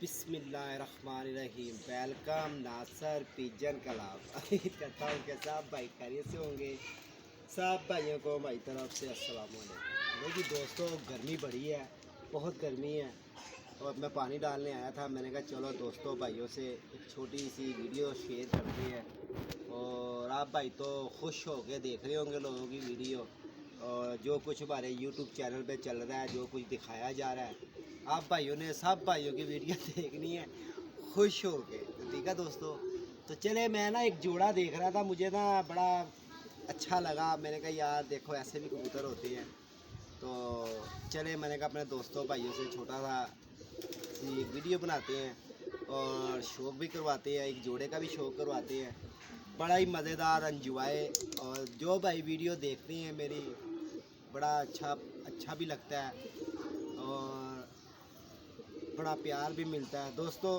बिस्मिल्लाहिर्रहमानिर्रहीम। वेलकम नासर pigeon club. उम्मीद करता हूँ कि सब भाई खैरियत से होंगे। सब भाइयों को हमारी तरफ से अस्सलाम वालेकुम। देखिए दोस्तों, गर्मी बड़ी है, बहुत गर्मी है और मैं पानी डालने आया था। मैंने कहा चलो दोस्तों भाइयों से एक छोटी सी वीडियो शेयर करते हैं। और आप भाई तो खुश हो के देख रहे होंगे लोगों की वीडियो, और जो कुछ हमारे यूट्यूब चैनल पे चल रहा है, जो कुछ दिखाया जा रहा है, आप भाइयों ने सब भाइयों की वीडियो देखनी है खुश हो के। तो ठीक है दोस्तों, तो चले मैं ना एक जोड़ा देख रहा था, मुझे ना बड़ा अच्छा लगा। मैंने कहा यार देखो ऐसे भी कबूतर होते हैं। तो चले मैंने कहा अपने दोस्तों भाइयों से छोटा सा एक वीडियो बनाते हैं और शौक़ भी करवाते हैं, एक जोड़े का भी शौक़ करवाते हैं। बड़ा ही मज़ेदार एंजॉय। और जो भाई वीडियो देखते हैं मेरी, बड़ा अच्छा भी लगता है और बड़ा प्यार भी मिलता है दोस्तों।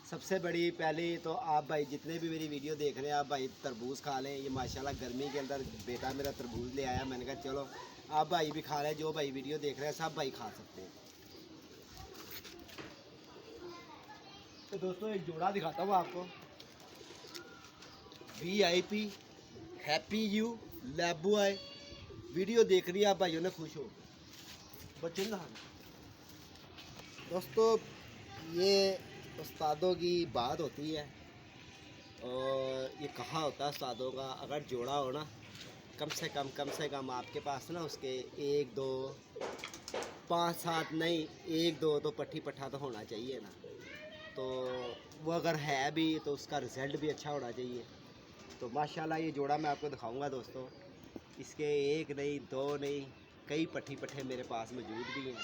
सबसे बड़ी पहले तो आप भाई जितने भी मेरी वीडियो देख रहे हैं, आप भाई तरबूज खा लें। ये माशाल्लाह गर्मी के अंदर बेटा मेरा तरबूज ले आया, मैंने कहा चलो आप भाई भी खा लें। जो भाई वीडियो देख रहे हैं सब भाई खा सकते हैं। तो दोस्तों एक जोड़ा दिखाता हूँ आपको। VIP हैप्पी यू लैबू आए। वीडियो देख रही है आप भाइयों ने खुश हो बच्चों ने दोस्तों। ये उस्तादों की बात होती है और ये कहा होता है उस्तादों का, अगर जोड़ा हो ना कम से कम आपके पास ना उसके 1 2 5 7 नहीं 1 2 तो पट्टी पट्ठा तो होना चाहिए ना। तो वो अगर है भी तो उसका रिज़ल्ट भी अच्छा होना चाहिए। तो माशाल्लाह ये जोड़ा मैं आपको दिखाऊंगा दोस्तों। इसके 1 नहीं 2 नहीं कई पट्टी पट्ठे मेरे पास मौजूद भी हैं।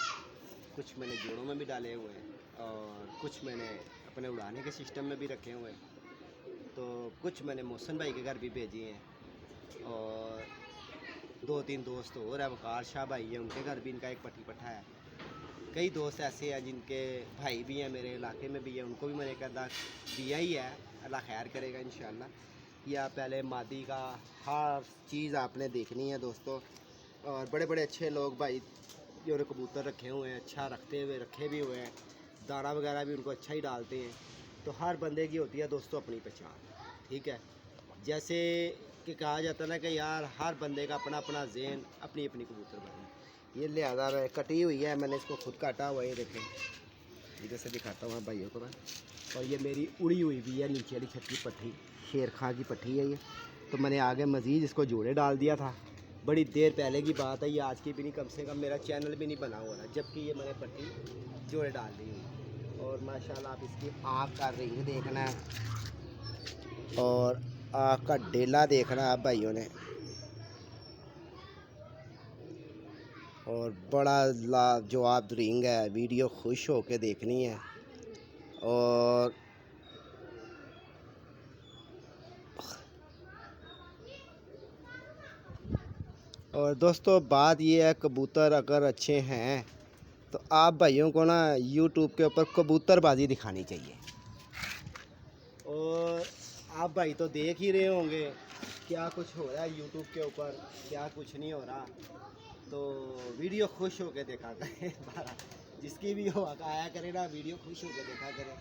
कुछ मैंने जोड़ों में भी डाले हुए हैं और कुछ मैंने अपने उड़ाने के सिस्टम में भी रखे हुए हैं। तो कुछ मैंने मोहसन भाई के घर भी भेजे हैं और 2-3 दोस्त और है, वकार शाह भाई है, उनके घर भी इनका एक पट्टी पट्ठा है। कई दोस्त ऐसे हैं जिनके भाई भी हैं, मेरे इलाके में भी है, उनको भी मैंने कहता दिया ही है। अल्लाह खैर करेगा इंशाल्लाह। या पहले मादी का हर चीज़ आपने देखनी है दोस्तों। और बड़े बड़े अच्छे लोग भाई जो कबूतर रखे हुए हैं, अच्छा रखे भी हुए हैं, दाना वगैरह भी उनको अच्छा ही डालते हैं। तो हर बंदे की होती है दोस्तों अपनी पहचान, ठीक है। जैसे कि कहा जाता है ना कि यार हर बंदे का अपना अपना ज़हन, अपनी अपनी कबूतर बनी। ये लिहाजा कटी हुई है, मैंने इसको खुद काटा हुआ है, ये देखें इधर से दिखाता हूँ भाइयों को मैं। और ये मेरी उड़ी हुई भी है नीचे वाली छत की पट्टी, शेर खां की पट्टी है ये। तो मैंने आगे मज़ीद इसको जोड़े डाल दिया था, बड़ी देर पहले की बात है, ये आज की भी नहीं, कम से कम मेरा चैनल भी नहीं बना हुआ था जबकि ये मैंने पट्टी जोड़े डाल दी हुई। और माशाल्लाह आप इसकी आँख का रिंग देखना है और आँख का डेला देखना है आप भाइयों ने। और बड़ा लाजवाब रिंग है, वीडियो खुश हो के देखनी है। और दोस्तों बात ये है, कबूतर अगर अच्छे हैं तो आप भाइयों को ना यूट्यूब के ऊपर कबूतरबाजी दिखानी चाहिए। और आप भाई तो देख ही रहे होंगे क्या कुछ हो रहा है यूट्यूब के ऊपर, क्या कुछ नहीं हो रहा। तो वीडियो खुश होकर देखा करें जिसकी भी हो आया करे ना, वीडियो खुश होकर देखा करें।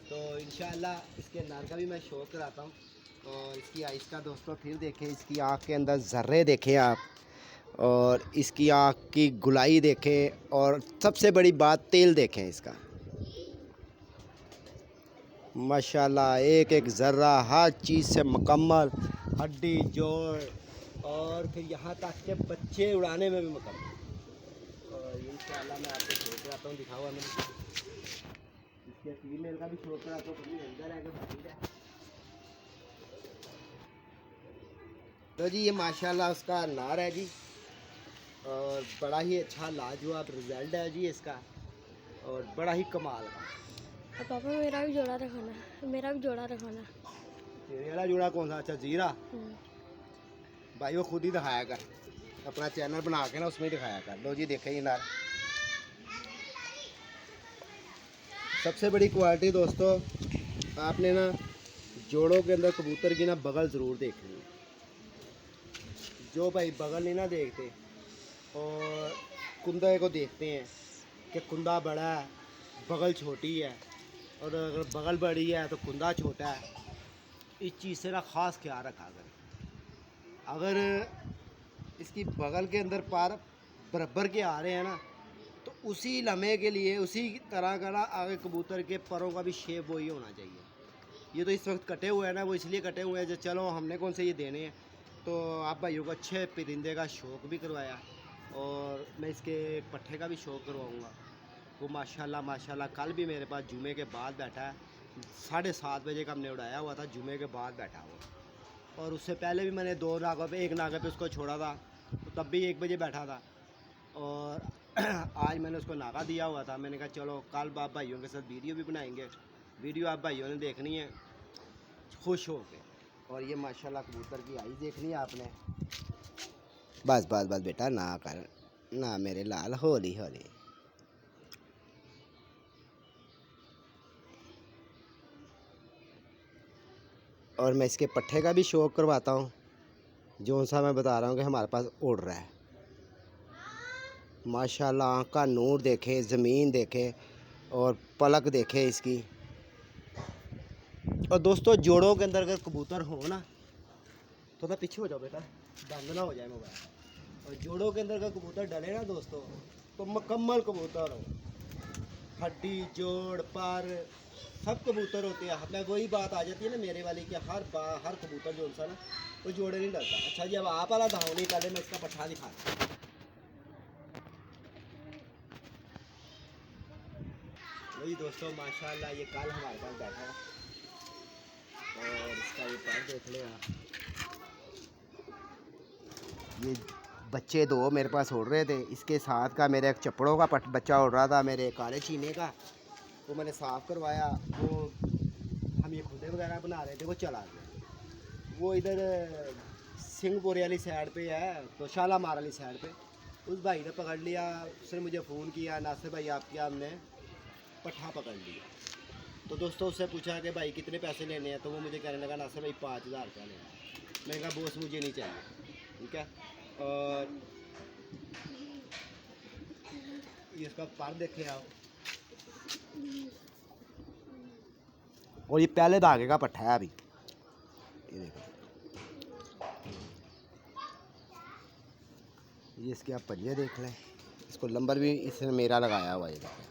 तो इंशाल्लाह इसके नार का भी मैं शौक़ कराता हूँ। और इसकी आइस का दोस्तों फिर देखें, इसकी आँख के अंदर ज़र्रे देखें आप, और इसकी आँख की गुलाई देखें, और सबसे बड़ी बात तेल देखें इसका। माशाल्लाह एक एक ज़र्रा हर चीज़ से मुकम्मल, हड्डी जोड़, और फिर यहाँ तक के बच्चे उड़ाने में भी मुकम्मल। और इंशाल्लाह मैं आपको शौक़ कराता हूँ, दिखा हुआ मैंने इसके फीमेल का भी शौक़ कराता हूँ, कभी अंदर है कि बाहर है। तो जी ये माशाल्लाह उसका नार है जी, और बड़ा ही अच्छा लाजवाब रिज़ल्ट है जी इसका, और बड़ा ही कमाल का। पापा मेरा भी जोड़ा रखवाना, मेरा भी जोड़ा रखवाना। तेरे वाला जोड़ा कौन सा? अच्छा जीरा भाई, वो खुद ही दिखाया कर, अपना चैनल बना के ना उसमें दिखाया कर। लो जी देखे ही नार। सबसे बड़ी क्वालिटी दोस्तों, आपने ना जोड़ों के अंदर कबूतर की ना बगल ज़रूर देखनी है। जो भाई बगल नहीं ना देखते और कुंदे को देखते हैं कि कुंदा बड़ा है बगल छोटी है, और अगर बगल बड़ी है तो कुंदा छोटा है। इस चीज़ से ना ख़ास ख्याल रखा करें। अगर इसकी बगल के अंदर पर बराबर के आ रहे हैं ना, तो उसी लम्हे के लिए उसी तरह का ना आगे कबूतर के परों का भी शेप वही होना चाहिए। ये तो इस वक्त कटे हुए हैं ना, वो इसलिए कटे हुए हैं जो चलो हमने कौन से ये देने हैं। तो आप भाइयों को अच्छे परिंदे का शौक़ भी करवाया और मैं इसके पट्ठे का भी शौक़ करवाऊँगा। वो माशाल्लाह माशाल्लाह कल भी मेरे पास जुमे के बाद बैठा है। 7:30 बजे का हमने उड़ाया हुआ था, जुमे के बाद बैठा हुआ। और उससे पहले भी मैंने 2 नागों पे, एक नागे पे उसको छोड़ा था, तो तब भी 1 बजे बैठा था। और आज मैंने उसको नागा दिया हुआ था। मैंने कहा चलो कल आप भाइयों के साथ वीडियो भी बनाएंगे, वीडियो आप भाइयों ने देखनी है खुश हो के। और ये माशाल्लाह कबूतर की आई देखनी है आपने। बस बस बस बेटा ना कर ना मेरे लाल, होली होली। और मैं इसके पट्ठे का भी शौक़ करवाता हूँ, जो सा मैं बता रहा हूँ कि हमारे पास उड़ रहा है। माशाल्लाह आँख का नूर देखें, ज़मीन देखें और पलक देखें इसकी। और दोस्तों जोड़ों के अंदर अगर कबूतर हो ना, थोड़ा पीछे हो जाओ बेटा, बंद ना हो जाए मोबाइल। और जोड़ों के अंदर अगर कबूतर डले ना दोस्तों, तो मुकम्मल कबूतर हो, हड्डी जोड़ पर सब कबूतर होते हैं। हमें वही बात आ जाती है ना मेरे वाली कि हर कबूतर जो सा ना वो जोड़े नहीं डलता। अच्छा जी, अब आप वाला धाव नहीं, पहले मैं इसका पट्ठा दिखाता हूँ। वही दोस्तों माशाल्लाह ये कल हमारे पास बैठा है और इसका ये पैर देख ले आप। ये बच्चे 2 मेरे पास उड़ रहे थे, इसके साथ का मेरे एक चपड़ों का बच्चा उड़ रहा था, मेरे काले चीने का। वो मैंने साफ़ करवाया, वो हम ये खुदे वगैरह बना रहे थे, वो चला गया। वो इधर सिंहपुरी वाली साइड पे है, तो शालामार वाली साइड पे उस भाई ने पकड़ लिया। उसने मुझे फ़ोन किया, नासिर भाई आपके हमने पट्ठा पकड़ लिया। तो दोस्तों उससे पूछा कि भाई कितने पैसे लेने हैं, तो वो मुझे कहने लगा नासिर भाई 5000 रुपया लेना। मैंने कहा बॉस मुझे नहीं चाहिए, ठीक है। और इसका पर देखे आप, और ये पहले धागे का पट्ठा है अभी, ये देखो। ये इसके आप पंजे देख लें, इसको नंबर भी इसने मेरा लगाया हुआ है, ये देखो।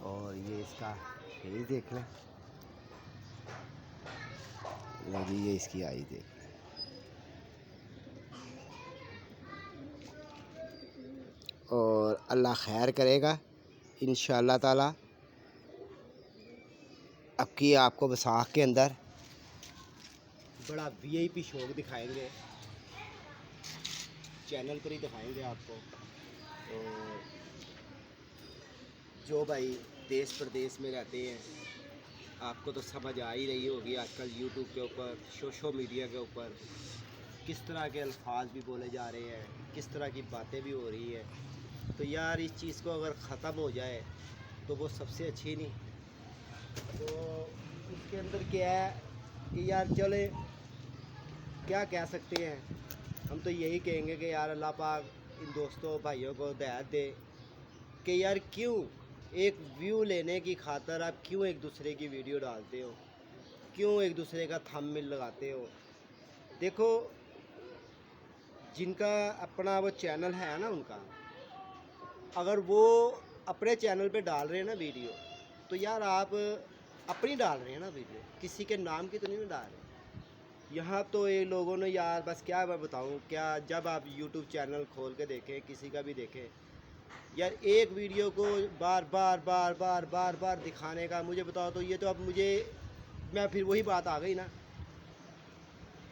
और ये इसका फेस देख लें, लो जी ये इसकी आई देख लें। और अल्लाह खैर करेगा इंशाअल्लाह ताला। अब की आपको बैसाख के अंदर बड़ा वीआईपी शौक दिखाएंगे, चैनल पर ही दिखाएंगे आपको। और जो भाई देश प्रदेश में रहते हैं, आपको तो समझ आ ही रही होगी आजकल यूट्यूब के ऊपर, सोशल मीडिया के ऊपर किस तरह के अल्फाज भी बोले जा रहे हैं, किस तरह की बातें भी हो रही है। तो यार इस चीज़ को अगर ख़त्म हो जाए तो वो सबसे अच्छी नहीं। तो उसके अंदर क्या है कि यार चले क्या कह सकते हैं, हम तो यही कहेंगे कि यार अल्लाह पाक इन दोस्तों भाइयों को हिदायत दे कि यार क्यों एक व्यू लेने की खातर आप क्यों एक दूसरे की वीडियो डालते हो, क्यों एक दूसरे का थंबनेल लगाते हो। देखो जिनका अपना वो चैनल है ना, उनका अगर वो अपने चैनल पे डाल रहे हैं ना वीडियो, तो यार आप अपनी डाल रहे हैं ना वीडियो, किसी के नाम की तो नहीं डाल रहे। यहाँ तो ये लोगों ने यार बस क्या मैं बताऊँ, क्या जब आप यूट्यूब चैनल खोल के देखें, किसी का भी देखें, यार एक वीडियो को बार बार बार बार बार बार दिखाने का, मुझे बताओ तो ये तो अब मुझे मैं फिर वही बात आ गई ना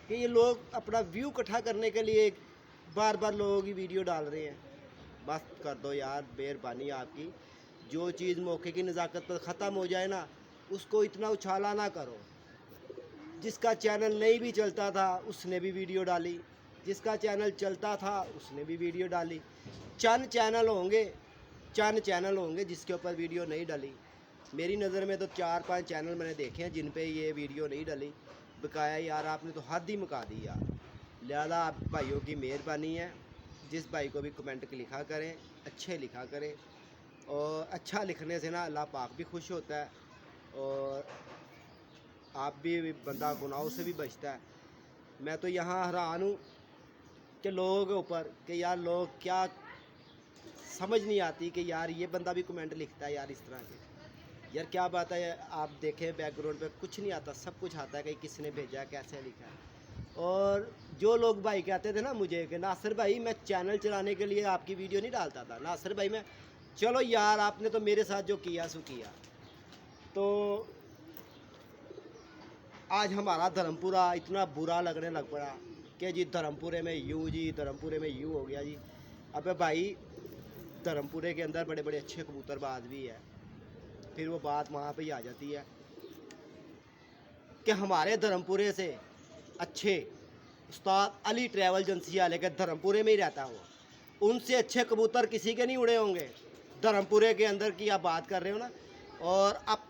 कि ये लोग अपना व्यू इकट्ठा करने के लिए बार बार लोगों की वीडियो डाल रहे हैं। बस कर दो यार, मेहरबानी आपकी। जो चीज़ मौके की नज़ाकत पर ख़त्म हो जाए ना, उसको इतना उछाला ना करो। जिसका चैनल नहीं भी चलता था उसने भी वीडियो डाली, जिसका चैनल चलता था उसने भी वीडियो डाली। चंद चैनल होंगे जिसके ऊपर वीडियो नहीं डाली। मेरी नज़र में तो 4-5 चैनल मैंने देखे हैं जिन पे ये वीडियो नहीं डाली। बकाया यार आपने तो हद ही मुका दी यार। लिहाजा आप भाइयों की मेहरबानी है, जिस भाई को भी कमेंट लिखा करें, अच्छे लिखा करें, और अच्छा लिखने से ना अल्लाह पाक भी खुश होता है और आप भी बंदा गुनाहों से भी बचता है। मैं तो यहाँ हैरान हूँ कि लोगों के ऊपर कि यार लोग क्या समझ नहीं आती कि यार ये बंदा भी कमेंट लिखता है यार इस तरह के। यार क्या बात है, आप देखें बैकग्राउंड पे कुछ नहीं आता, सब कुछ आता है कि किसने भेजा है, कैसे लिखा है। और जो लोग भाई कहते थे ना मुझे कि नासिर भाई मैं चैनल चलाने के लिए आपकी वीडियो नहीं डालता था, नासिर भाई मैं, चलो यार आपने तो मेरे साथ जो किया सो किया, तो आज हमारा धर्मपुरा इतना बुरा लगने लग पड़ा कि जी धर्मपुरे में यूँ जी, धर्मपुरे में यूँ हो गया जी। अबे भाई धर्मपुरे के अंदर बड़े बड़े अच्छे कबूतरबाज भी है। फिर वो बात वहाँ पे ही आ जाती है कि हमारे धर्मपुरे से अच्छे उस्ताद अली ट्रैवल एजेंसी वाले के धर्मपुरे में ही रहता हो, उनसे अच्छे कबूतर किसी के नहीं उड़े होंगे। धर्मपुरे के अंदर की आप बात कर रहे हो ना। और अब